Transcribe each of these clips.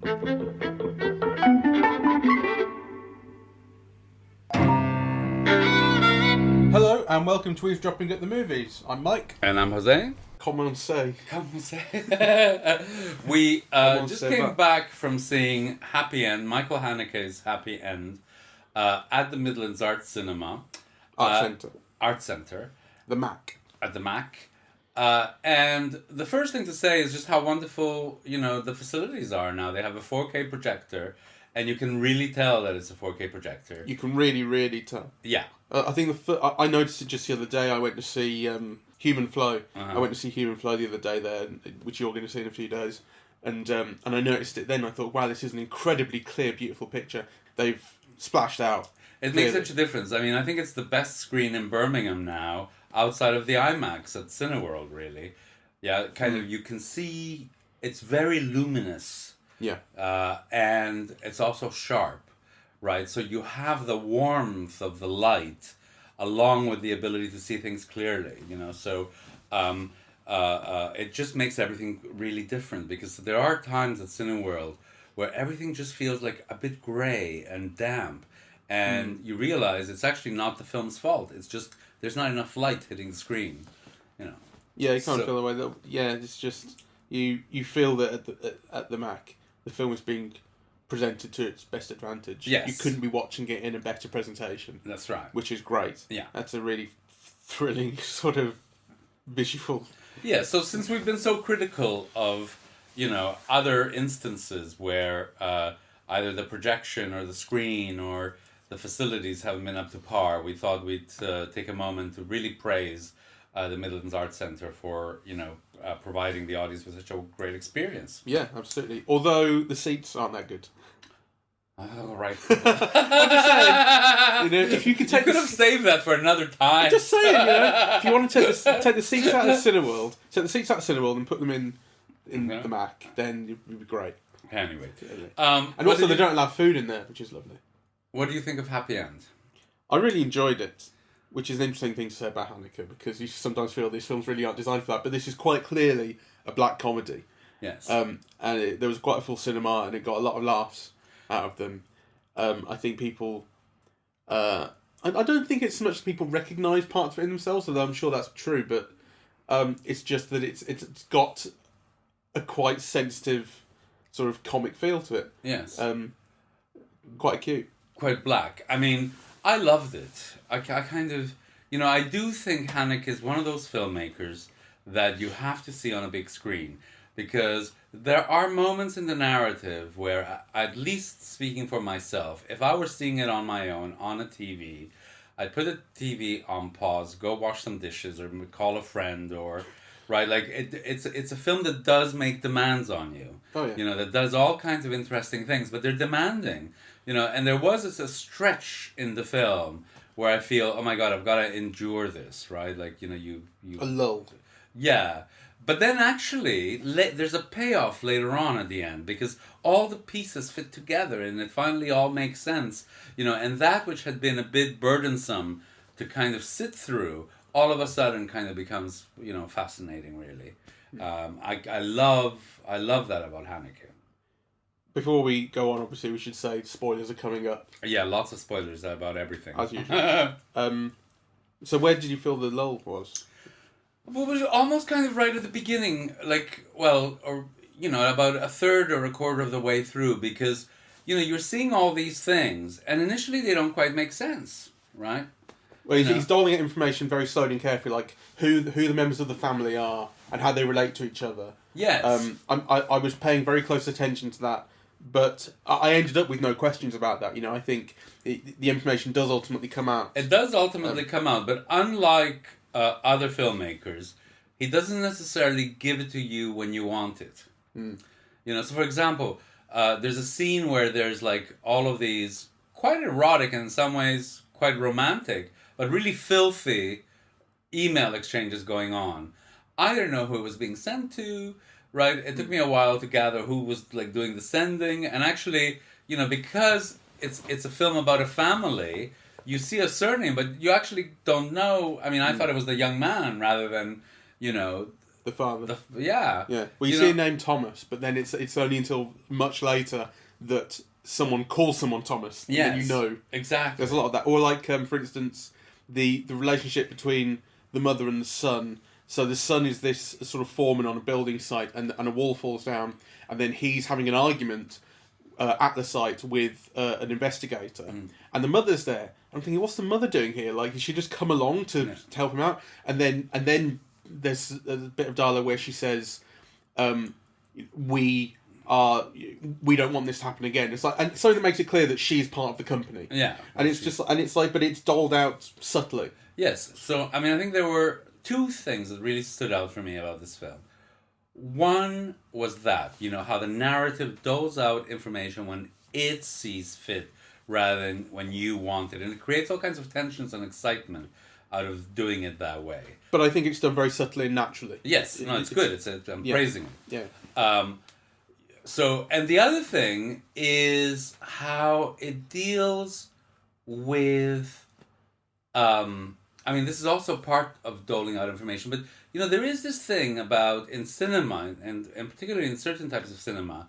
Hello and welcome to Eavesdropping at the Movies. I'm Mike. And I'm Jose. Commencez. We just came back from seeing Happy End, Michael Haneke's Happy End, at the Midlands Art Cinema. Art Centre. The Mac. At the Mac. And the first thing to say is just how wonderful, the facilities are now. They have a 4K projector, and you can really tell that it's a 4K projector. You can really, really tell. Yeah. I think I noticed it just the other day. I went to see Human Flow. I went to see Human Flow the other day there, which you're going to see in a few days. And I noticed it then. I thought, wow, this is an incredibly clear, beautiful picture. They've splashed out. It makes such a difference. I mean, I think it's the best screen in Birmingham now, outside of the IMAX at Cineworld, really. Yeah, you can see it's very luminous. Yeah. And it's also sharp, right? So you have the warmth of the light along with the ability to see things clearly, So it just makes everything really different, because there are times at Cineworld where everything just feels like a bit grey and damp. And you realize it's actually not the film's fault. It's just there's not enough light hitting the screen, Yeah, you can't feel the way that. Yeah, it's just you feel that at the Mac, the film is being presented to its best advantage. Yes. You couldn't be watching it in a better presentation. That's right. Which is great. Yeah. That's a really thrilling sort of visual. Yeah. So since we've been so critical of other instances where either the projection or the screen or the facilities haven't been up to par, we thought we'd take a moment to really praise the Midlands Art Centre for, providing the audience with such a great experience. Yeah, absolutely. Although the seats aren't that good. Oh, right. I'm just saying, if you could take... You could have saved that for another time. I'm just saying, if you want to take the seats out of Cineworld, and put them in the Mac, then it would be great. Anyway. And also they don't allow food in there, which is lovely. What do you think of Happy End? I really enjoyed it, which is an interesting thing to say about Haneke, because you sometimes feel these films really aren't designed for that, but this is quite clearly a black comedy. Yes. And there was quite a full cinema, and it got a lot of laughs out of them. I think people... I don't think it's so much people recognise parts of it in themselves, although I'm sure that's true, but it's just that it's got a quite sensitive sort of comic feel to it. Yes. Quite cute. Quite black. I mean, I loved it. I kind of... I do think Haneke is one of those filmmakers that you have to see on a big screen, because there are moments in the narrative where, at least speaking for myself, if I were seeing it on my own, on a TV, I'd put the TV on pause, go wash some dishes, or call a friend, or... Right, like it's a film that does make demands on you. Oh yeah. That does all kinds of interesting things, but they're demanding. And there was a stretch in the film where I feel, oh my God, I've got to endure this, right? Like you. A lull. Yeah, but then actually, there's a payoff later on at the end, because all the pieces fit together and it finally all makes sense. And that which had been a bit burdensome to kind of sit through, all of a sudden kind of becomes, fascinating, really. I love that about Haneke. Before we go on, obviously, we should say spoilers are coming up. Yeah, lots of spoilers about everything. As usual. So where did you feel the lull was? Well, it was almost kind of right at the beginning, about a third or a quarter of the way through, because, you're seeing all these things, and initially they don't quite make sense, right? Well, he's doling out information very slowly and carefully, like who the members of the family are and how they relate to each other. Yes. I was paying very close attention to that, but I ended up with no questions about that. I think the information does ultimately come out. It does ultimately come out, but unlike other filmmakers, he doesn't necessarily give it to you when you want it. So for example, there's a scene where there's like all of these quite erotic and in some ways quite romantic, but really filthy email exchanges going on. I didn't know who it was being sent to, right? It took me a while to gather who was like doing the sending, and actually, because it's a film about a family, you see a surname, but you actually don't know. I mean, I thought it was the young man rather than, the father. Yeah. Yeah. Well, you see him named Thomas, but then it's only until much later that someone calls someone Thomas. Yes. And then you know. Exactly. There's a lot of that. Or like, for instance, the relationship between the mother and the son. So the son is this sort of foreman on a building site, and a wall falls down, and then he's having an argument at the site with an investigator, and the mother's there. I'm thinking, what's the mother doing here? Like, did she just come along to help him out? And then there's a bit of dialogue where she says, "We don't want this to happen again." It's like, and something that makes it clear that she's part of the company. Yeah, and it's like, but it's doled out subtly. Yes. So I mean, I think there were two things that really stood out for me about this film. One was that, how the narrative doles out information when it sees fit rather than when you want it. And it creates all kinds of tensions and excitement out of doing it that way. But I think it's done very subtly and naturally. Yes, it's good. I'm praising it. Yeah. So, and the other thing is how it deals with... this is also part of doling out information, but there is this thing about in cinema, and particularly in certain types of cinema,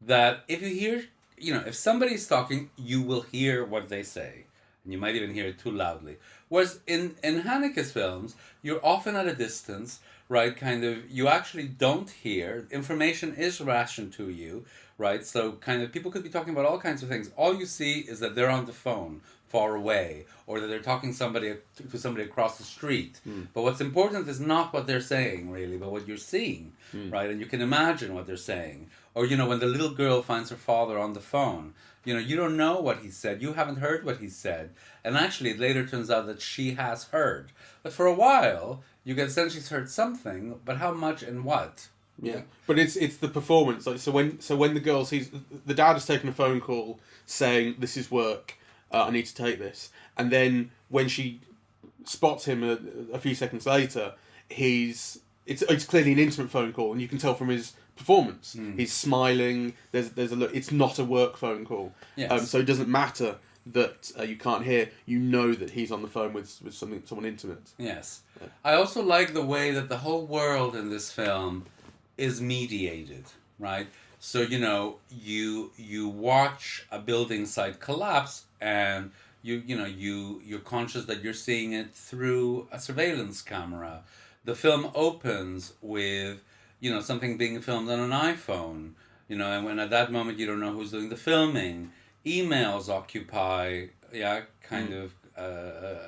that if you hear, if somebody's talking, you will hear what they say, and you might even hear it too loudly. Whereas in Haneke's films, you're often at a distance, right? Kind of, you actually don't hear. Information is rationed to you, right? So kind of, people could be talking about all kinds of things. All you see is that they're on the phone far away, or that they're talking to somebody across the street. But what's important is not what they're saying, really, but what you're seeing, right? And you can imagine what they're saying. Or, when the little girl finds her father on the phone, you don't know what he said. You haven't heard what he said. And actually, it later turns out that she has heard. But for a while, you get the sense she's heard something, but how much and what? Yeah, but it's the performance. Like, so when the girl sees the dad has taken a phone call saying, "This is work. I need to take this," and then when she spots him a few seconds later, it's clearly an intimate phone call, and you can tell from his performance. He's smiling. There's a look. It's not a work phone call. Yes. So it doesn't matter that you can't hear. You know that he's on the phone with someone intimate. Yes. Yeah. I also like the way that the whole world in this film is mediated, right? So, you watch a building site collapse, and you're conscious that you're seeing it through a surveillance camera. The film opens with, something being filmed on an iPhone, and when at that moment you don't know who's doing the filming. Emails occupy, kind of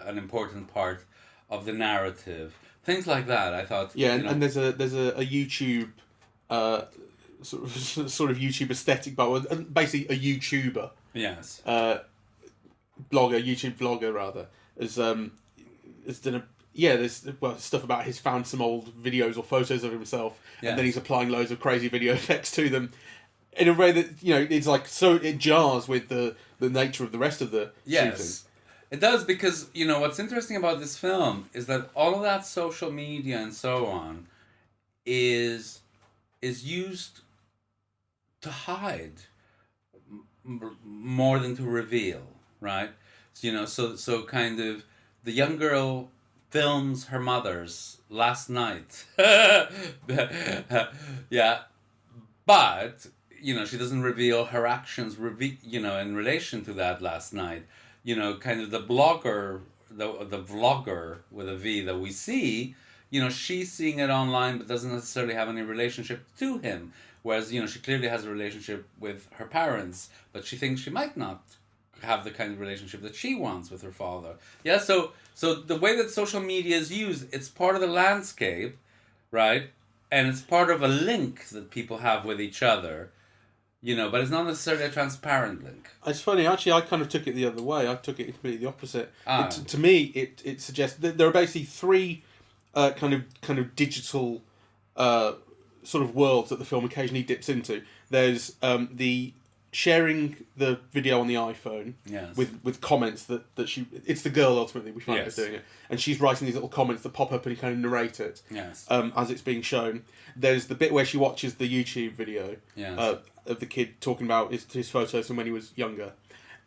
an important part of the narrative. Things like that, I thought. Yeah, and there's a YouTube... sort of YouTube aesthetic, but basically a YouTuber. Yes. YouTube vlogger rather, has done there's stuff about he's found some old videos or photos of himself, and then he's applying loads of crazy video effects to them in a way that it's like, so it jars with the nature of the rest of the shooting. It does, because what's interesting about this film is that all of that social media and so on is used to hide more than to reveal, right? So kind of the young girl films her mother's last night. Yeah. But, she doesn't reveal her actions, in relation to that last night. Kind of the blogger, the vlogger with a V that we see, she's seeing it online but doesn't necessarily have any relationship to him. Whereas, she clearly has a relationship with her parents, but she thinks she might not have the kind of relationship that she wants with her father. Yeah, so the way that social media is used, it's part of the landscape, right? And it's part of a link that people have with each other, but it's not necessarily a transparent link. It's funny, actually, I kind of took it the other way. I took it completely the opposite. To me, it suggests that there are basically three kind of digital sort of worlds that the film occasionally dips into. There's the sharing the video on the iPhone with comments that she... It's the girl, ultimately, we find her doing it. And she's writing these little comments that pop up and kind of narrate it as it's being shown. There's the bit where she watches the YouTube video of the kid talking about his photos from when he was younger.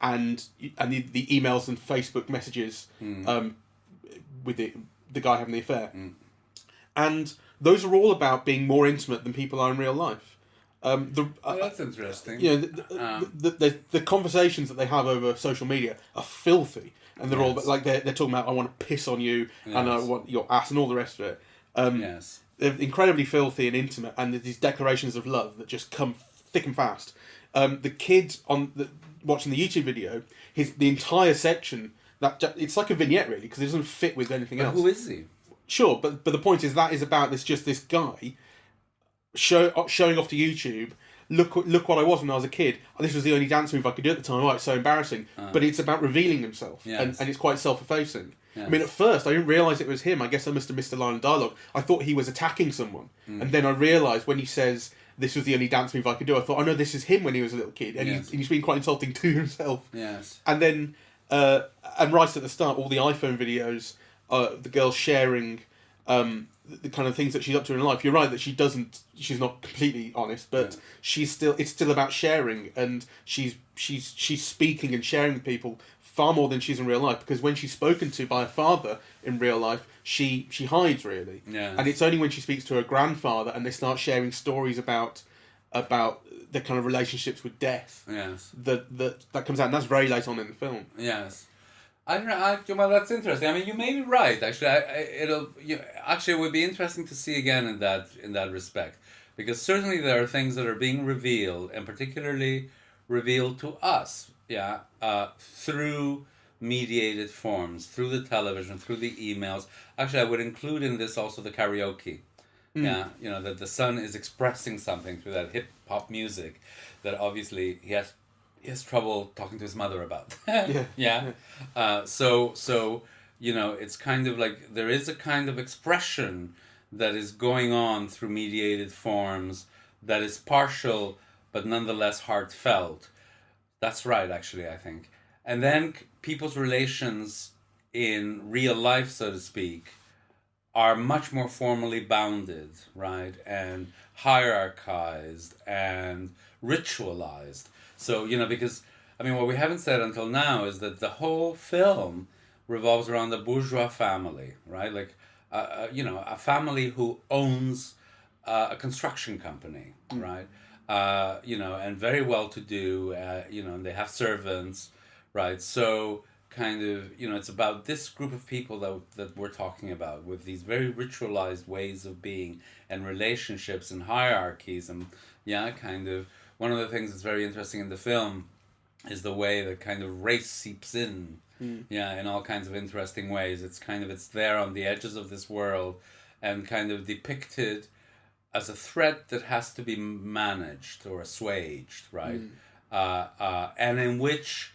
And the emails and Facebook messages with the guy having the affair. And those are all about being more intimate than people are in real life. That's interesting. You know, the conversations that they have over social media are filthy, and they're all like they're talking about, I want to piss on you, and I want your ass, and all the rest of it. They're incredibly filthy and intimate, and there's these declarations of love that just come thick and fast. The kid watching the YouTube video, the entire section, it's like a vignette really, because it doesn't fit with anything else. Who is he? Sure, but the point is that is about this guy showing off to YouTube. Look what I was when I was a kid. This was the only dance move I could do at the time. Oh, it's so embarrassing. But it's about revealing himself, and it's quite self-effacing. Yes. I mean, at first I didn't realise it was him. I guess I must have missed a line of dialogue. I thought he was attacking someone, and then I realised when he says, "This was the only dance move I could do," I thought, "Oh no, this is him when he was a little kid," and he's been quite insulting to himself. Yes. And then, and right at the start, all the iPhone videos, the girl sharing the kind of things that she's up to in life. You're right that she's not completely honest, but it's still about sharing, and she's speaking and sharing with people far more than she's in real life, because when she's spoken to by her father in real life, she hides really. Yeah. And it's only when she speaks to her grandfather and they start sharing stories about their kind of relationships with death. Yes. That comes out, and that's very late on in the film. Yes. Well, that's interesting. I mean, you may be right. Actually, it would be interesting to see again in that respect, because certainly there are things that are being revealed, and particularly revealed to us, through mediated forms, through the television, through the emails. Actually, I would include in this also the karaoke. Yeah, you know, that the son is expressing something through that hip hop music that obviously he has trouble talking to his mother about. So you know, it's kind of like there is a kind of expression that is going on through mediated forms that is partial but nonetheless heartfelt. That's right, actually, I think. And then people's relations in real life, so to speak, are much more formally bounded, right? And hierarchized and ritualized. So, you know, because, I mean, what we haven't said until now is that the whole film revolves around the bourgeois family, right? Like, you know, a family who owns a construction company, right? You know, and very well-to-do, you know, and they have servants, right? So, kind of, you know, it's about this group of people that we're talking about, with these very ritualized ways of being and relationships and hierarchies, and kind of one of the things that's very interesting in the film is the way that kind of race seeps in, in all kinds of interesting ways. It's there on the edges of this world, and kind of depicted as a threat that has to be managed or assuaged, right? And in which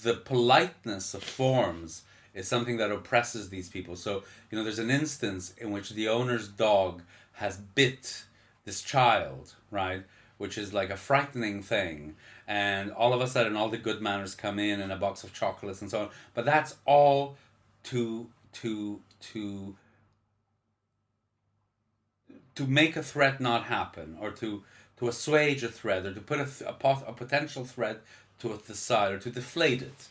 the politeness of forms is something that oppresses these people. So, you know, there's an instance in which the owner's dog has bit this child, right? Which is like a frightening thing. And all of a sudden, all the good manners come in and a box of chocolates and so on. But that's all to make a threat not happen, or to assuage a threat, or to put a potential threat to the side, or to deflate it,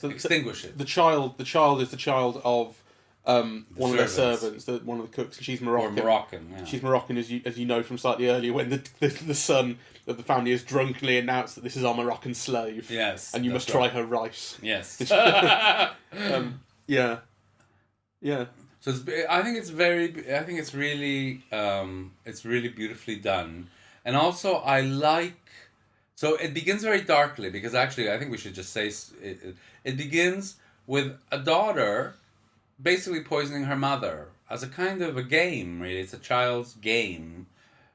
extinguish it. The child is the child of one of their servants, one of the cooks, and she's Moroccan. Or Moroccan, yeah. She's Moroccan, as you know from slightly earlier, when the son of the family has drunkenly announced that this is our Moroccan slave. Yes, and you must try her rice. Yes. Yeah. So I think it's really beautifully done, and also I like. So it begins very darkly, because actually I think we should just say it begins with a daughter basically poisoning her mother as a kind of a game. Really, it's a child's game,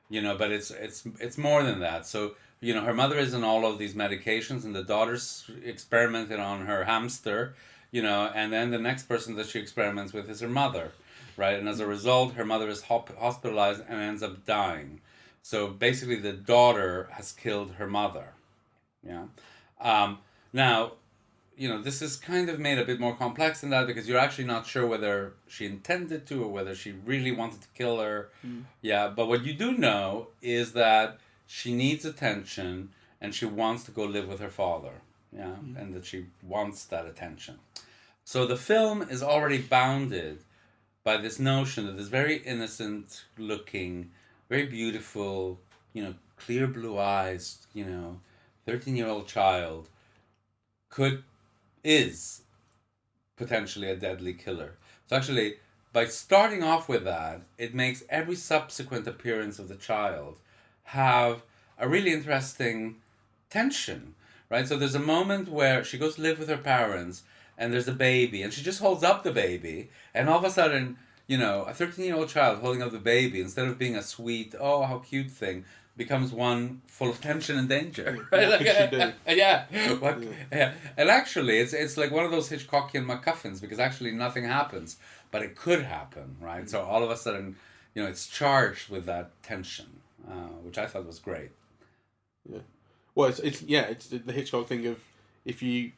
you know. But it's more than that. So, you know, her mother is on all of these medications, and the daughter's experimenting on her hamster, you know, and then the next person that she experiments with is her mother, right? And as a result, her mother is hospitalized and ends up dying. So basically, the daughter has killed her mother. Yeah. Now, you know, this is kind of made a bit more complex than that, because you're actually not sure whether she intended to or whether she really wanted to kill her. Yeah. But what you do know is that she needs attention, and she wants to go live with her father. Yeah. And that she wants that attention. So the film is already bounded by this notion that this very innocent looking, very beautiful, clear blue eyes, 13-year-old child is potentially a deadly killer. So actually, by starting off with that, it makes every subsequent appearance of the child have a really interesting tension, right? So there's a moment where she goes to live with her parents, and there's a baby, and she just holds up the baby, and all of a sudden, a 13-year-old child holding up the baby, instead of being a sweet, oh, how cute thing, becomes one full of tension and danger. Right? What could she do? Yeah. Yeah. And actually, it's like one of those Hitchcockian MacGuffins, because actually nothing happens, but it could happen, right? So all of a sudden, it's charged with that tension, which I thought was great. Yeah. Well, it's the Hitchcock thing of if you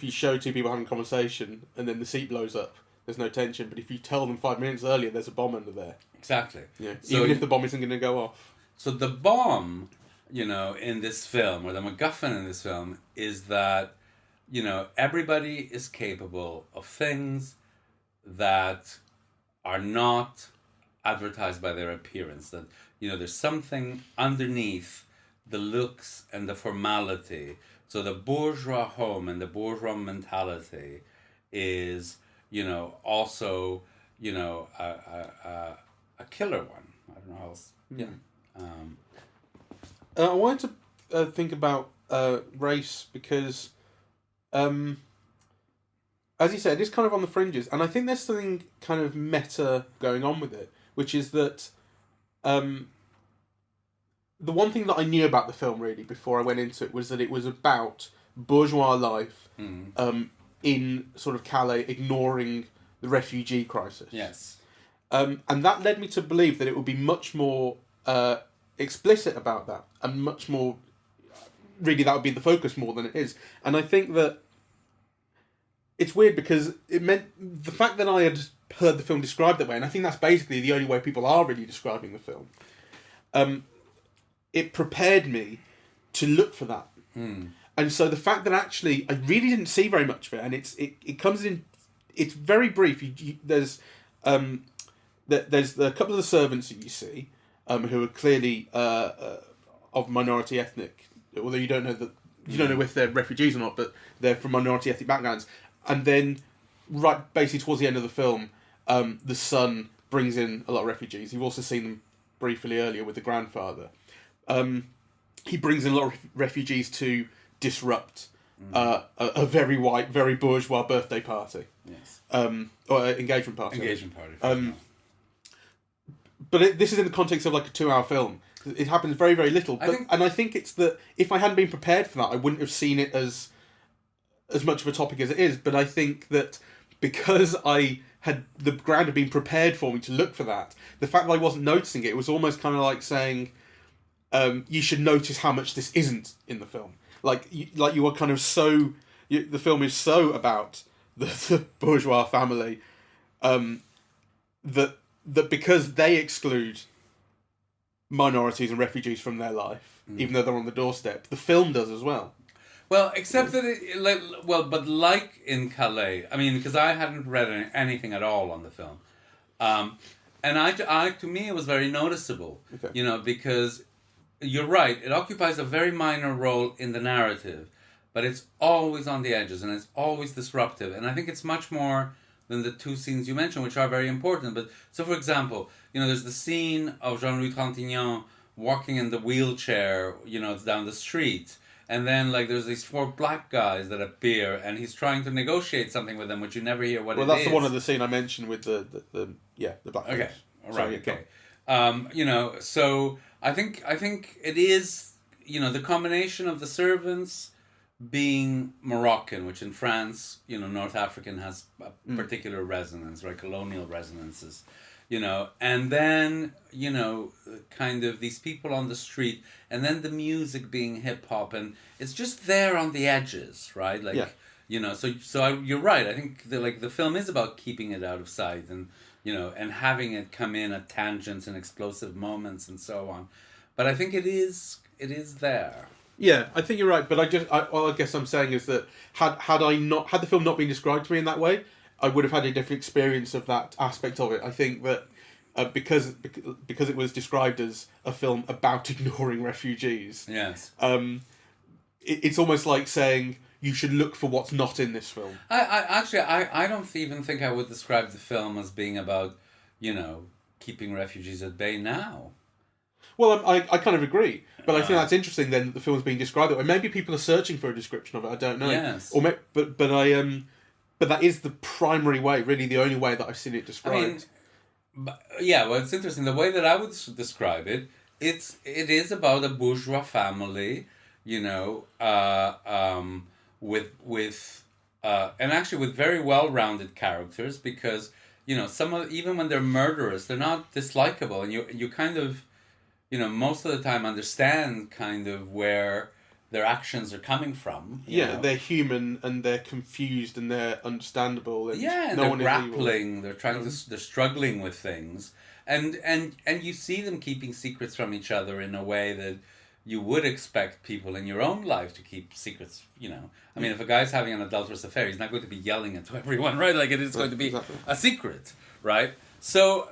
show two people having a conversation and then the seat blows up, there's no tension. But if you tell them 5 minutes earlier, there's a bomb under there. Exactly. Yeah. So even if the bomb isn't going to go off. So the bomb, in this film, or the MacGuffin in this film, is that, everybody is capable of things that are not advertised by their appearance. That, there's something underneath the looks and the formality. So the bourgeois home and the bourgeois mentality is, also, a killer one. I don't know how else. Yeah. I wanted to think about race because, as you said, it's kind of on the fringes, and I think there's something kind of meta going on with it, which is that the one thing that I knew about the film really before I went into it was that it was about bourgeois life in sort of Calais, ignoring the refugee crisis. Yes. And that led me to believe that it would be much more explicit about that, and much more, really that would be the focus more than it is. And I think that it's weird because it meant the fact that I had heard the film described that way, and I think that's basically the only way people are really describing the film, it prepared me to look for that. And so the fact that actually I really didn't see very much of it, and it comes in, it's very brief. There's a couple of the servants that you see, who are clearly of minority ethnic, although you don't know if they're refugees or not, but they're from minority ethnic backgrounds. And then, right, basically towards the end of the film, the son brings in a lot of refugees. You've also seen them briefly earlier with the grandfather. He brings in a lot of refugees to disrupt a very white, very bourgeois birthday party. Yes. Or engagement party. Engagement party. But this is in the context of like a 2-hour film. It happens very, very little. And I think it's that if I hadn't been prepared for that, I wouldn't have seen it as much of a topic as it is. But I think that because the ground had been prepared for me to look for that, the fact that I wasn't noticing it was almost kind of like saying, you should notice how much this isn't in the film. You are kind of so... the film is so about the bourgeois family that because they exclude minorities and refugees from their life, even though they're on the doorstep, the film does as well. Well, except that but like in Calais, I mean, because I hadn't read anything at all on the film, and I to me it was very noticeable, because you're right, it occupies a very minor role in the narrative, but it's always on the edges and it's always disruptive, and I think it's much more than the two scenes you mentioned, which are very important. But so, for example, there's the scene of Jean-Louis Trintignant walking in the wheelchair, down the street. And then, there's these 4 black guys that appear, and he's trying to negotiate something with them, which you never hear what it is. Well, that's the one of the scene I mentioned with the black guys. Okay, all right, okay. So I think it is, the combination of the servants being Moroccan, which in France, North African has a particular resonance, right? Colonial resonances, and then, kind of these people on the street, and then the music being hip hop, and it's just there on the edges, right? You're right. I think the film is about keeping it out of sight and, and having it come in at tangents and explosive moments and so on. But I think it is there. Yeah, I think you're right, but all I guess I'm saying is that had the film not been described to me in that way, I would have had a different experience of that aspect of it. I think that because it was described as a film about ignoring refugees, Yes. It's almost like saying you should look for what's not in this film. I don't even think I would describe the film as being about, keeping refugees at bay now. Well, I kind of agree, but I think that's interesting then that the film's being described that way. Maybe people are searching for a description of it. I don't know. Yes. But that is the primary way, really the only way that I've seen it described. Well, it's interesting. The way that I would describe it, it is about a bourgeois family, with and actually with very well-rounded characters, because even when they're murderers, they're not dislikable, and you kind of most of the time understand kind of where their actions are coming from. They're human and they're confused and they're understandable. And and they're grappling. They're trying to. They're struggling with things, and you see them keeping secrets from each other in a way that you would expect people in your own life to keep secrets. I mean, if a guy's having an adulterous affair, he's not going to be yelling it to everyone, right? Like it is going to be a secret, right? So.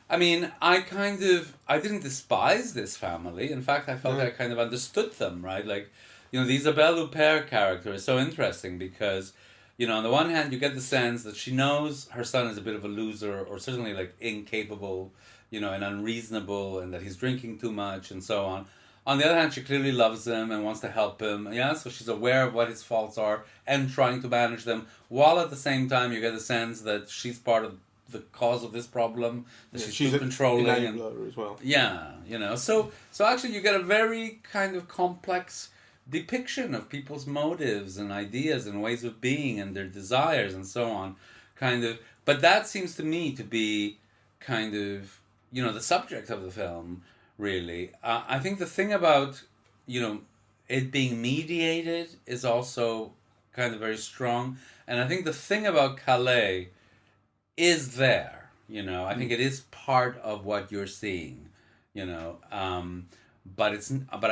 I mean, I didn't despise this family. In fact, I felt I kind of understood them, right? Like, the Isabelle Huppert character is so interesting because, on the one hand, you get the sense that she knows her son is a bit of a loser, or certainly, like, incapable, and unreasonable, and that he's drinking too much, and so on. On the other hand, she clearly loves him and wants to help him, so she's aware of what his faults are and trying to manage them, while at the same time you get the sense that she's part of the cause of this problem, that she's too controlling, and as well. So actually you get a very kind of complex depiction of people's motives and ideas and ways of being and their desires and so on, but that seems to me to be kind of the subject of the film, really. I think the thing about it being mediated is also kind of very strong, and I think the thing about Calais is there, I think it is part of what you're seeing, but I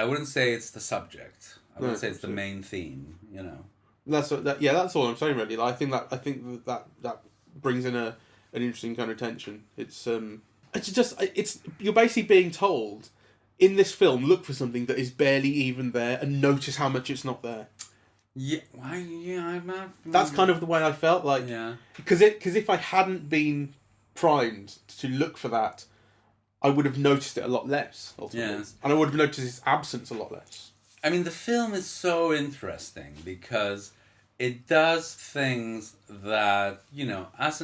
wouldn't say it's the subject. I wouldn't say it's the main theme, That's all I'm saying, really. I think that brings in an interesting kind of tension. It's you're basically being told in this film, look for something that is barely even there and notice how much it's not there. That's kind of the way I felt, like, because if I hadn't been primed to look for that, I would have noticed it a lot less, ultimately. Yes. And I would have noticed its absence a lot less. I mean, the film is so interesting because it does things that, as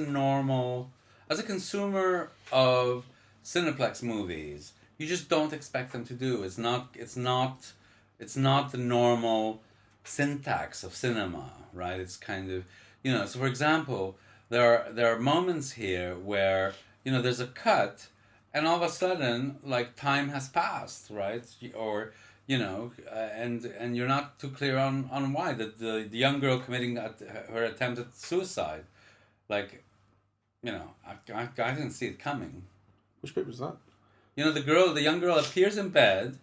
a consumer of Cineplex movies, you just don't expect them to do. It's not the normal syntax of cinema, right? It's kind of, so for example, there are moments here where, there's a cut and all of a sudden, like, time has passed, right? Or, and you're not too clear on why. The young girl committing her attempted suicide, like, I didn't see it coming. Which bit was that? The young girl appears in bed,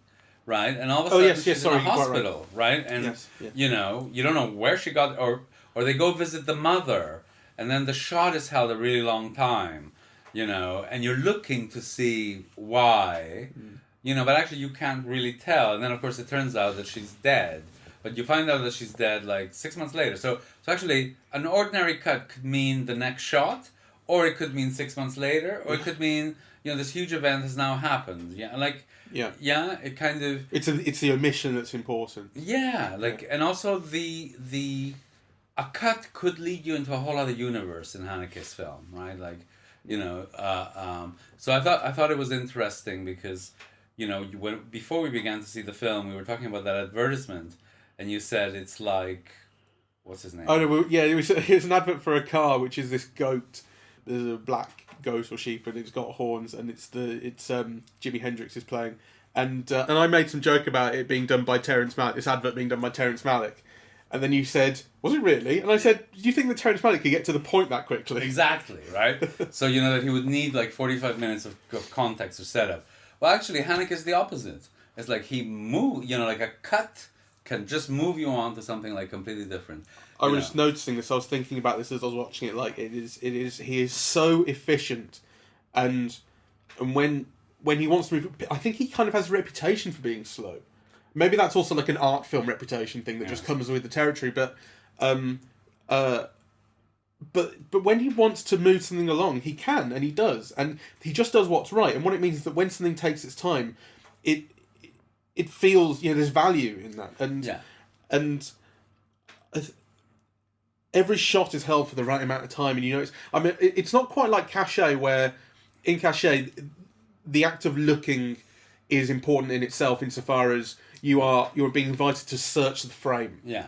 right? And all of a sudden she's in a hospital, right? And, you don't know where she got, or they go visit the mother, and then the shot is held a really long time, and you're looking to see why, but actually you can't really tell. And then, of course, it turns out that she's dead. But you find out that she's dead, like, 6 months later. So actually, an ordinary cut could mean the next shot, or it could mean 6 months later, or it could mean, this huge event has now happened. It kind of... It's the omission that's important. And also a cut could lead you into a whole other universe in Haneke's film, right? Like, so I thought it was interesting because, before we began to see the film, we were talking about that advertisement, and you said it's like, what's his name? Oh no, it was an advert for a car, which is this goat. There's a black goat or sheep, and it's got horns, and it's Jimi Hendrix is playing, and I made some joke about it being done by Terrence Malick, this advert being done by Terrence Malick, and then you said, was it really? And I said, do you think that Terrence Malick could get to the point that quickly? Exactly, right? So that he would need like 45 minutes of context or setup. Well, actually, Haneke is the opposite. It's like he moved, like a cut can just move you on to something like completely different. I was noticing this. I was thinking about this as I was watching it. Like he is so efficient, and when he wants to move, I think he kind of has a reputation for being slow. Maybe that's also like an art film reputation thing that just comes with the territory. But when he wants to move something along, he can, and he does, and he just does what's right. And what it means is that when something takes its time, it feels, there's value in that, and every shot is held for the right amount of time, and it's not quite like Cachet, where in Cachet the act of looking is important in itself, insofar as you're being invited to search the frame. Yeah.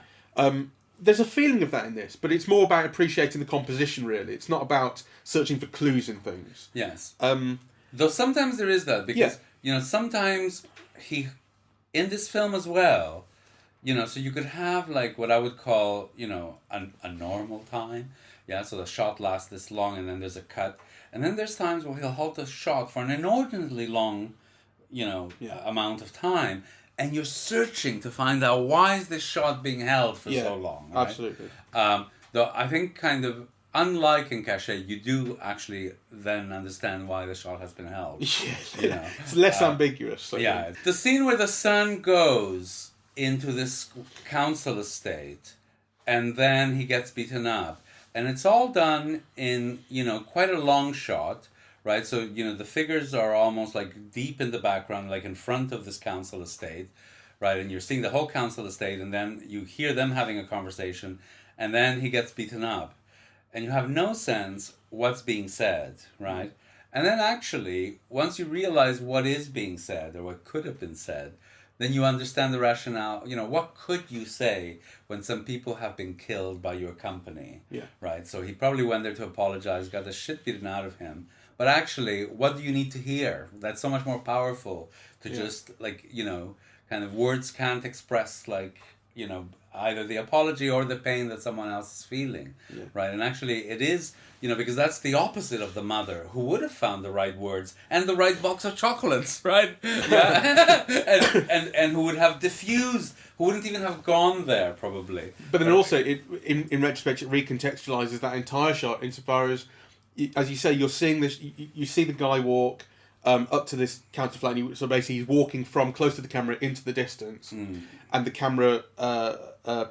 There's a feeling of that in this, but it's more about appreciating the composition, really. It's not about searching for clues in things. Yes. Though sometimes there is that, because, Yeah. Sometimes in this film as well, so you could have, like, what I would call, a normal time. Yeah, so the shot lasts this long, and then there's a cut. And then there's times where he'll halt the shot for an inordinately long, amount of time. And you're searching to find out, why is this shot being held for so long? Right? Absolutely. Though I think, kind of, unlike in Cachet, you do actually then understand why the shot has been held. Yeah. It's less ambiguous. Yeah. The scene where the son goes into this council estate, and then he gets beaten up. And it's all done in, quite a long shot. Right, so, the figures are almost like deep in the background, like in front of this council estate, right? And you're seeing the whole council estate, and then you hear them having a conversation, and then he gets beaten up. And you have no sense what's being said, right? And then actually, once you realize what is being said, or what could have been said, then you understand the rationale. What could you say when some people have been killed by your company? Yeah. Right, so he probably went there to apologize, got the shit beaten out of him. But actually, what do you need to hear? That's so much more powerful to just, like, kind of words can't express, like, either the apology or the pain that someone else is feeling. Yeah. Right? And actually, it is, because that's the opposite of the mother, who would have found the right words and the right box of chocolates, right? Yeah. and who would have diffused, who wouldn't even have gone there, probably. But then also, in retrospect, it recontextualizes that entire shot, insofar as you say, you're seeing this. You see the guy walk up to this council flat. So basically, he's walking from close to the camera into the distance, and the camera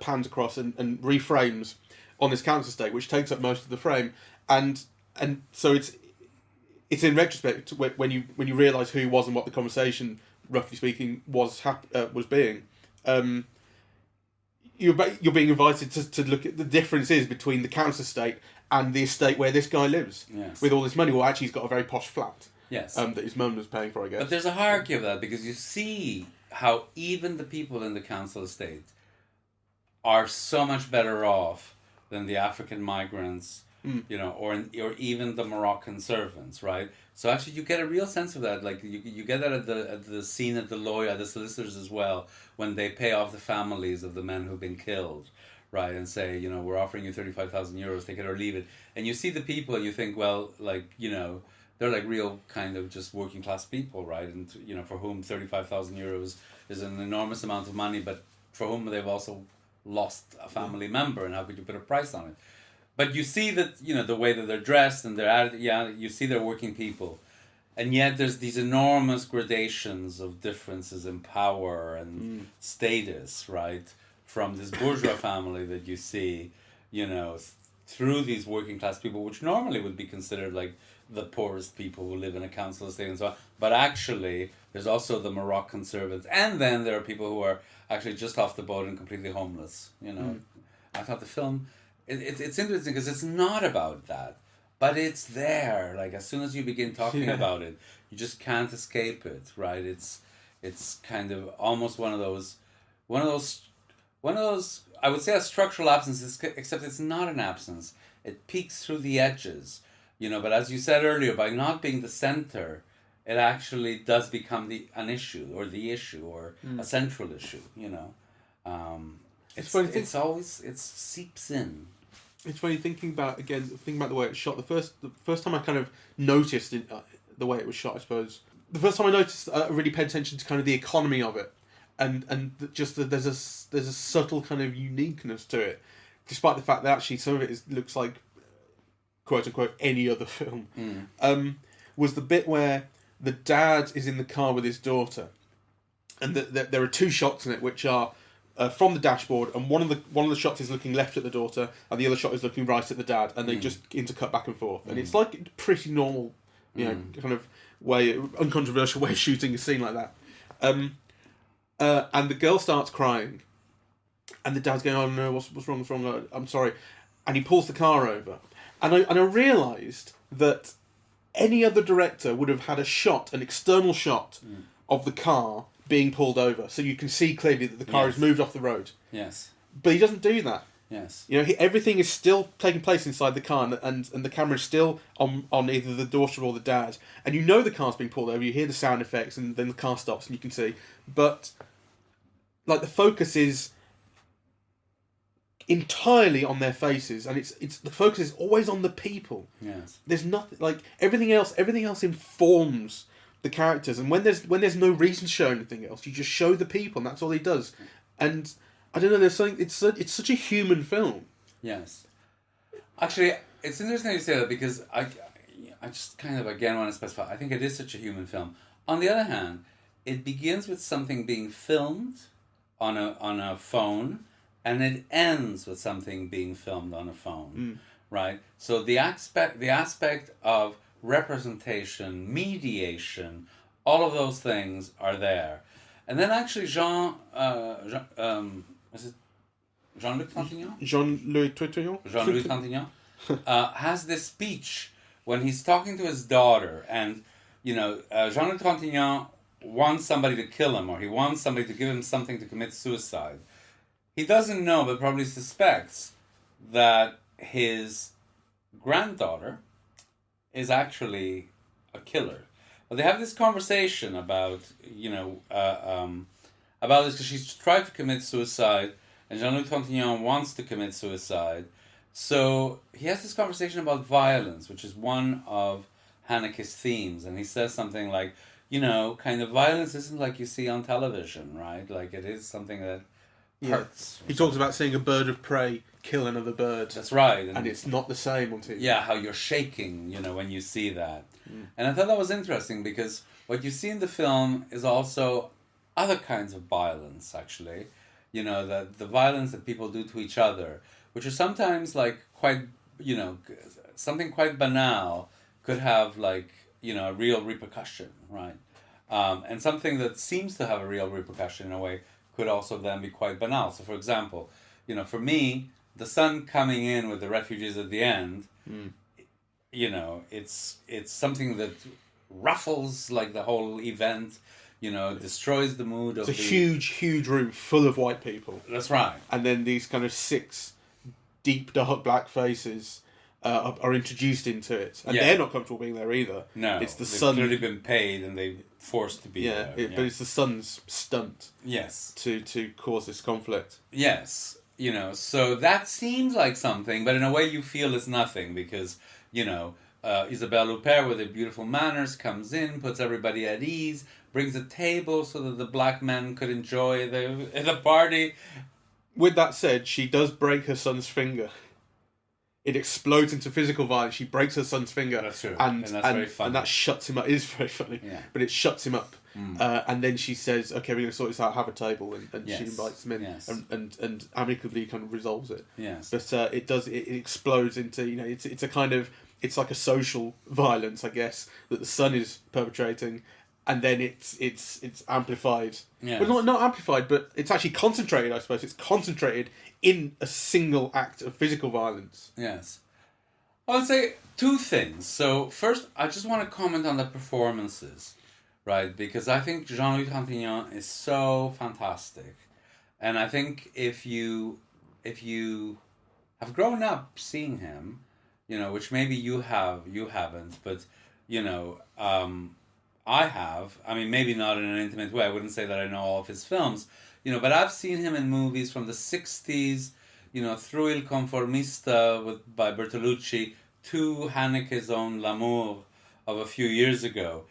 pans across and reframes on this council estate, which takes up most of the frame. And so it's in retrospect when you realise who he was and what the conversation, roughly speaking, was being. You're being invited to look at the differences between the council estate and the estate where this guy lives, with all this money. Well, actually, he's got a very posh flat. Yes. That his mum was paying for, I guess. But there's a hierarchy of that, because you see how even the people in the council estate are so much better off than the African migrants, or even the Moroccan servants, right? So actually, you get a real sense of that. Like you get that at the scene at the lawyer, at the solicitors as well, when they pay off the families of the men who've been killed. Right, and say, we're offering you 35,000 euros, take it or leave it. And you see the people and you think, well, like, they're like real kind of just working class people, right? And, for whom 35,000 euros is an enormous amount of money, but for whom they've also lost a family member, and how could you put a price on it? But you see that, the way that they're dressed and their attitude, you see they're working people. And yet there's these enormous gradations of differences in power and status, right? From this bourgeois family that you see, through these working class people, which normally would be considered like the poorest people who live in a council estate and so on. But actually, there's also the Moroccan servants. And then there are people who are actually just off the boat and completely homeless, I thought the film, it's interesting because it's not about that. But it's there. Like, as soon as you begin talking about it, you just can't escape it, right? It's kind of almost one of those, I would say, a structural absence, except it's not an absence. It peeks through the edges, but as you said earlier, by not being the center, it actually does become an issue, or the issue, or a central issue, It seeps in. It's funny thinking about the way it's shot. The first time I kind of noticed the way it was shot, I suppose. The first time I noticed, I really paid attention to kind of the economy of it. there's a subtle kind of uniqueness to it, despite the fact that actually some of it looks like, quote unquote, any other film. Was the bit where the dad is in the car with his daughter, and there are two shots in it which are from the dashboard, and one of the shots is looking left at the daughter, and the other shot is looking right at the dad, and they just intercut back and forth, and it's like a pretty normal, kind of uncontroversial way of shooting a scene like that. And the girl starts crying, and the dad's going, "Oh no, what's wrong? What's wrong? I'm sorry," and he pulls the car over, and I realised that any other director would have had an external shot of the car being pulled over, so you can see clearly that the car has moved off the road. Yes. But he doesn't do that. Yes. Everything is still taking place inside the car, and the camera is still on either the daughter or the dad, and the car's being pulled over. You hear the sound effects, and then the car stops, and you can see. But like the focus is entirely on their faces, and it's the focus is always on the people. Yes. There's nothing like everything else informs the characters, and when there's no reason to show anything else, you just show the people, and that's all he does. And I don't know, there's something, it's such a human film. Yes. Actually, it's interesting you say that, because I just kind of again want to specify, I think it is such a human film. On the other hand, it begins with something being filmed on a phone, and it ends with something being filmed on a phone, right? So the aspect of representation, mediation, all of those things are there. And then actually Jean-Luc Trintignant? Jean-Louis Trintignant? Jean-Louis Trintignant has this speech when he's talking to his daughter, and Jean-Luc Trintignant wants somebody to kill him, or he wants somebody to give him something to commit suicide. He doesn't know, but probably suspects that his granddaughter is actually a killer. But they have this conversation about this, because she's tried to commit suicide, and Jean-Luc Trintignant wants to commit suicide. So he has this conversation about violence, which is one of Haneke's themes, and he says something like, kind of violence isn't like you see on television, right? Like it is something that hurts. He talks about seeing a bird of prey kill another bird. That's right. And it's not the same on TV. Yeah, how you're shaking, when you see that. And I thought that was interesting, because what you see in the film is also other kinds of violence, actually. The violence that people do to each other, which are sometimes like quite, something quite banal could have like, a real repercussion, right? And something that seems to have a real repercussion in a way could also then be quite banal. So, for example, for me, the son coming in with the refugees at the end, it's something that ruffles like the whole event, destroys the mood of It's a huge room full of white people. That's right. And then these kind of 6 deep, dark black faces are introduced into it. And they're not comfortable being there either. No, it's the they've son. clearly been paid and they're forced to be there. But it's the son's stunt. Yes. To cause this conflict. Yes. So that seems like something, but in a way you feel it's nothing, because, Isabelle Huppert with her beautiful manners comes in, puts everybody at ease, brings a table so that the black men could enjoy the party. With that said, she does break her son's finger. It explodes into physical violence. She breaks her son's finger. That's true. And that's very funny. And that shuts him up. It is very funny. Yeah. But it shuts him up. And then she says, okay, we're going to sort this out, have a table. And she invites him in. Yes. And amicably kind of resolves it. Yes. But it explodes into, it's a kind of, it's like a social violence, I guess, that the son is perpetrating. And then it's amplified. Yes. Well, not amplified, but it's actually concentrated, I suppose. It's concentrated in a single act of physical violence. Yes. I'll say 2 things. So first, I just want to comment on the performances, right? Because I think Jean-Luc Trintignant is so fantastic. And I think if you have grown up seeing him, which maybe you haven't, but, I have. I mean, maybe not in an intimate way. I wouldn't say that I know all of his films, but I've seen him in movies from the 60s, through Il Conformista by Bertolucci to Haneke's own L'Amour of a few years ago.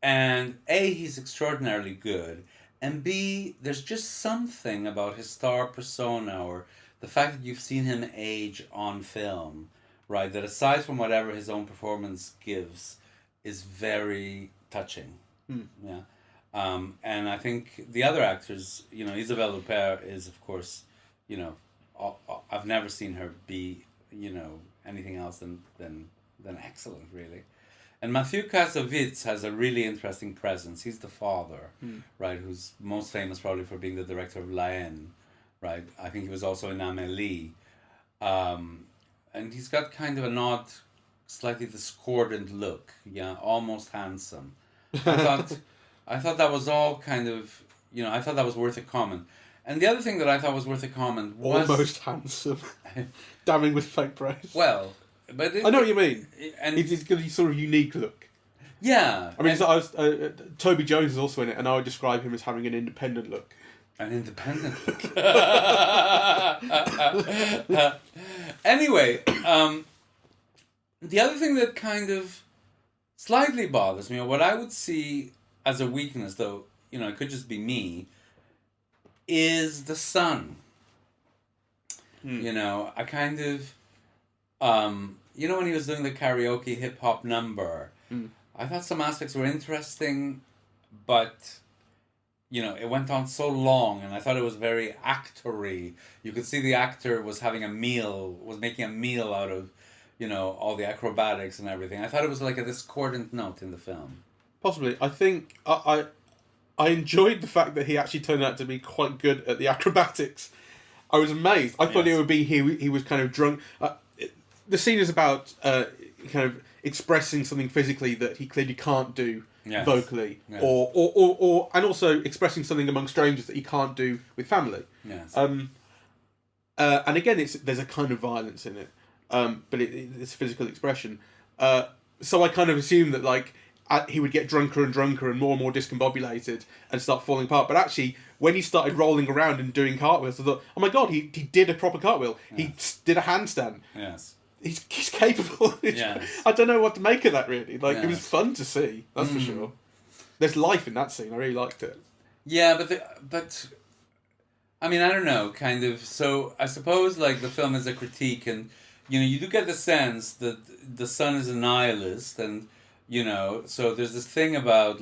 And A, he's extraordinarily good. And B, there's just something about his star persona, or the fact that you've seen him age on film, right? That aside from whatever his own performance gives, is very touching. Yeah. And I think the other actors, Isabelle Huppert is, of course, you know, I've never seen her be, anything else than excellent, really. And Matthew Kassovitz has a really interesting presence. He's the father, right, who's most famous probably for being the director of La Haine, right? I think he was also in Amélie. And he's got kind of an odd, slightly discordant look, almost handsome. I thought that was all kind of, I thought that was worth a comment. And the other thing that I thought was worth a comment was... Almost handsome. Damning with fake praise. Well... But I know what you mean. And it's got a sort of unique look. Yeah. I mean, Toby Jones is also in it, and I would describe him as having an independent look. An independent look. Anyway, the other thing that kind of slightly bothers me, or what I would see as a weakness, though, it could just be me, is the sun. I kind of... when he was doing the karaoke hip-hop number, I thought some aspects were interesting, but, it went on so long, and I thought it was very actory. You could see the actor was making a meal out of, all the acrobatics and everything. I thought it was like a discordant note in the film. Possibly. I think I enjoyed the fact that he actually turned out to be quite good at the acrobatics. I was amazed. I thought it would be he was kind of drunk... the scene is about kind of expressing something physically that he clearly can't do vocally, or and also expressing something among strangers that he can't do with family. Yes. And again, there's a kind of violence in it, but it's physical expression. So I kind of assumed that he would get drunker and drunker and more discombobulated and start falling apart. But actually, when he started rolling around and doing cartwheels, I thought, oh my god, he did a proper cartwheel. Yes. He did a handstand. Yes. He's capable. Yes. I don't know what to make of that, really. It was fun to see, that's for sure. There's life in that scene. I really liked it. Yeah, but I mean, I don't know, kind of. So I suppose the film is a critique, and you do get the sense that the son is a nihilist, and so there's this thing about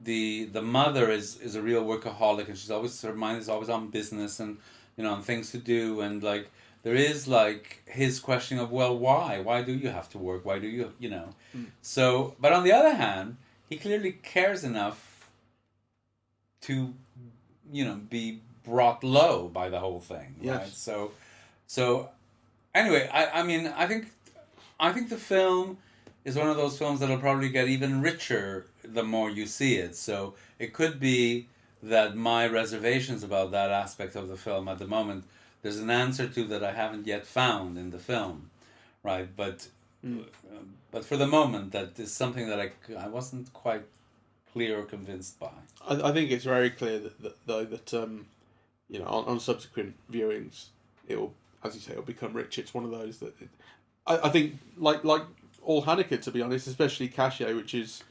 the mother is a real workaholic, and her mind is always on business and on things to do, and there is his questioning of, well, why? Why do you have to work? Why do you, So, but on the other hand, he clearly cares enough to, be brought low by the whole thing, right? Yes. So anyway, I think the film is one of those films that'll probably get even richer the more you see it. So it could be that my reservations about that aspect of the film at the moment, there's an answer to that I haven't yet found in the film, right? But for the moment, that is something that I wasn't quite clear or convinced by. I think it's very clear that on subsequent viewings, it'll, as you say, it'll become rich. It's one of those that I think like all Haneke, to be honest, especially Caché, which is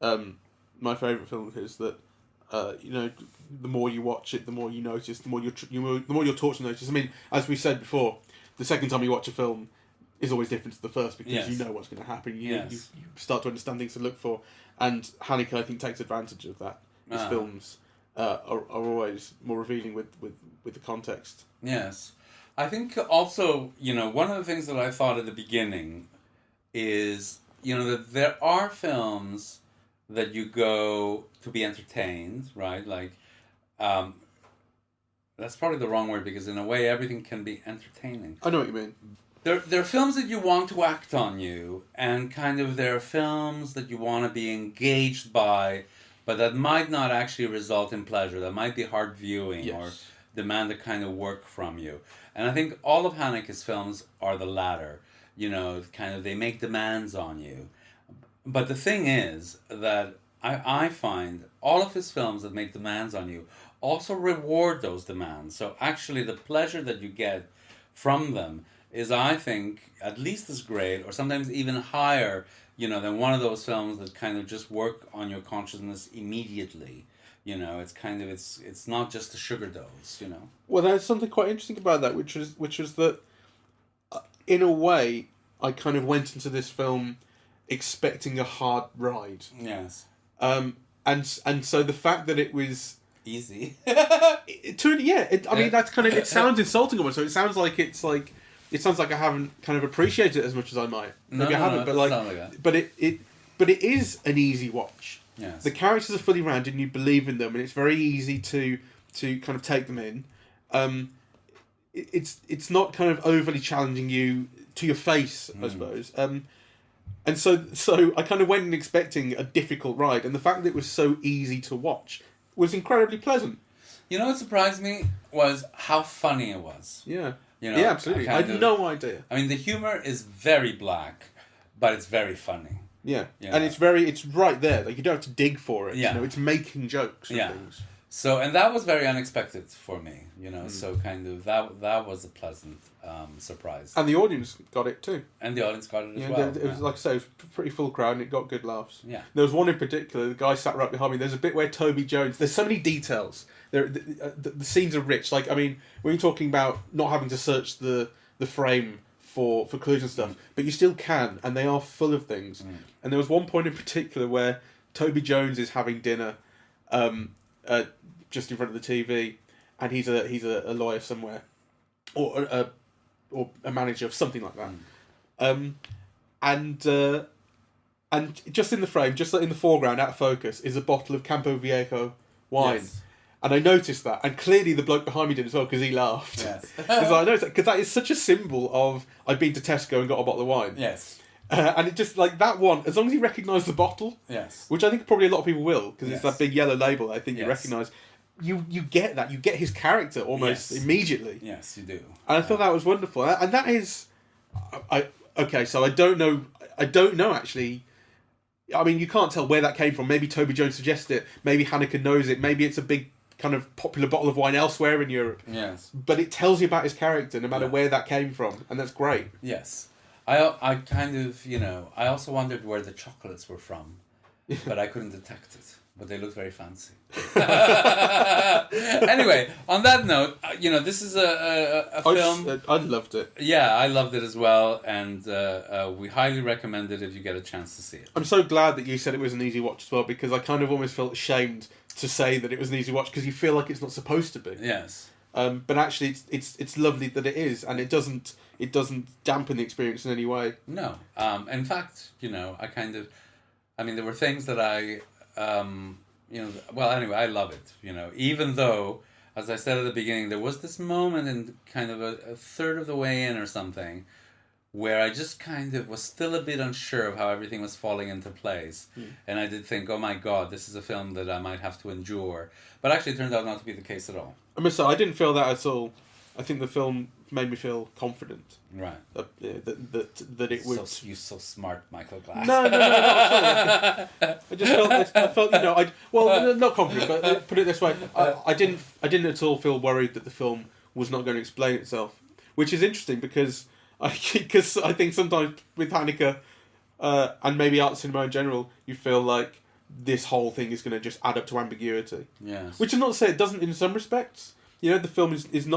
my favourite film of his, that the more you watch it, the more you notice, the more you're taught to notice. I mean, as we said before, the second time you watch a film is always different to the first because you know what's going to happen. You start to understand things to look for, and Haneke, I think, takes advantage of that. His films are always more revealing with the context. Yes, I think also one of the things that I thought at the beginning is that there are films that you go to be entertained, right? That's probably the wrong word, because in a way everything can be entertaining. I know what you mean. There are films that you want to act on you, and kind of there are films that you want to be engaged by, but that might not actually result in pleasure. That might be hard viewing or demand a kind of work from you. And I think all of Haneke's films are the latter. Kind of they make demands on you. But the thing is that I find all of his films that make demands on you also reward those demands. So actually the pleasure that you get from them is, I think, at least as great, or sometimes even higher, than one of those films that kind of just work on your consciousness immediately. You know, it's kind of it's not just the sugar dose. You know. Well, there's something quite interesting about that, which was that, in a way, I kind of went into this film expecting a hard ride. Yes. And so the fact that it was easy. I mean, that's kind of, it sounds insulting almost. So it sounds like it sounds like I haven't kind of appreciated it as much as I might. Maybe I haven't, but but it is an easy watch. Yes. The characters are fully rounded and you believe in them, and it's very easy to kind of take them in. It's not kind of overly challenging you to your face, I suppose. And so I kind of went in expecting a difficult ride, and the fact that it was so easy to watch was incredibly pleasant. You know what surprised me was how funny it was. Yeah. You know, yeah, absolutely. I had no idea. I mean, the humor is very black, but it's very funny. Yeah. Yeah. And it's right there. Like, you don't have to dig for it. Yeah. You know, it's making jokes and things. So, and that was very unexpected for me, you know, so kind of that was a pleasant surprise. And the audience got it too. And the audience got it as well. It was, like I say, it was a pretty full crowd and it got good laughs. Yeah. There was one in particular, the guy sat right behind me, there's a bit where Toby Jones, there's so many details. The scenes are rich. Like, I mean, when you're talking about not having to search the frame for clues and stuff, but you still can, and they are full of things. And there was one point in particular where Toby Jones is having dinner just in front of the TV, and he's a lawyer somewhere, or a manager of something like that. And just in the frame, just in the foreground, out of focus, is a bottle of Campo Viejo wine. Yes. And I noticed that, and clearly the bloke behind me did as well, because he laughed. Yes. Because I noticed that, because that is such a symbol of, I've been to Tesco and got a bottle of wine. Yes. And it just, like, that one, as long as you recognise the bottle, Yes. which I think probably a lot of people will, because it's Yes. that big yellow label I think you recognise, you get that, you get his character almost immediately. Yes, you do. And I thought that was wonderful. And that is, okay, so I don't know actually. I mean, you can't tell where that came from. Maybe Toby Jones suggested it. Maybe Haneke knows it. Maybe it's a big kind of popular bottle of wine elsewhere in Europe. Yes. But it tells you about his character, no matter where that came from, and that's great. Yes. I kind of, you know, I also wondered where the chocolates were from, but I couldn't detect it. But they looked very fancy. Anyway, on that note, you know, this is a film. I loved it. Yeah, I loved it as well, and we highly recommend it if you get a chance to see it. I'm so glad that you said it was an easy watch as well, because I kind of almost felt ashamed to say that it was an easy watch, because you feel like it's not supposed to be. Yes. But actually, it's lovely that it is, and it doesn't dampen the experience in any way. No. In fact, you know, there were things that I. You know, well, anyway, I love it, you know, even though, as I said at the beginning, there was this moment in kind of a third of the way in or something where I just kind of was still a bit unsure of how everything was falling into place. And I did think, oh my God, this is a film that I might have to endure. But actually it turned out not to be the case at all. I must say, I didn't feel that at all. I think the film made me feel confident. Right. That it would... You're so smart, Michael Glass. No, not at all. I felt, you know, not confident, but put it this way, I didn't at all feel worried that the film was not going to explain itself, which is interesting because I think sometimes with Haneke, and maybe art cinema in general, you feel like this whole thing is going to just add up to ambiguity. Yes. Which is not to say it doesn't in some respects. You know, the film is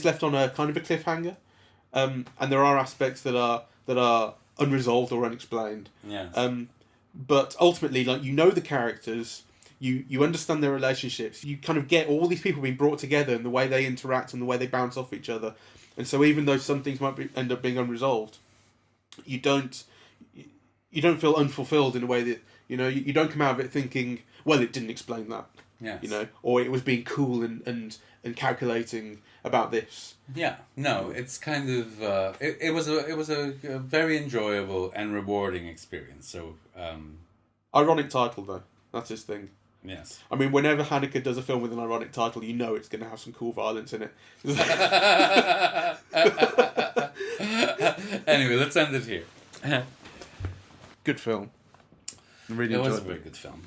left on a kind of a cliffhanger, and there are aspects that are unresolved or unexplained. Yes. But ultimately, like, you know the characters, you understand their relationships, you kind of get all these people being brought together and the way they interact and the way they bounce off each other, and so even though some things might end up being unresolved, you don't feel unfulfilled in a way that, you know, you don't come out of it thinking, well, it didn't explain that. Yes. You know, or it was being cool and calculating about this. Yeah, no, it's kind of it was a very enjoyable and rewarding experience. So ironic title though, that's his thing. Yes. I mean, whenever Haneke does a film with an ironic title, you know it's going to have some cool violence in it. Anyway, let's end it here. Good film. I really enjoyed it. It was a very good film.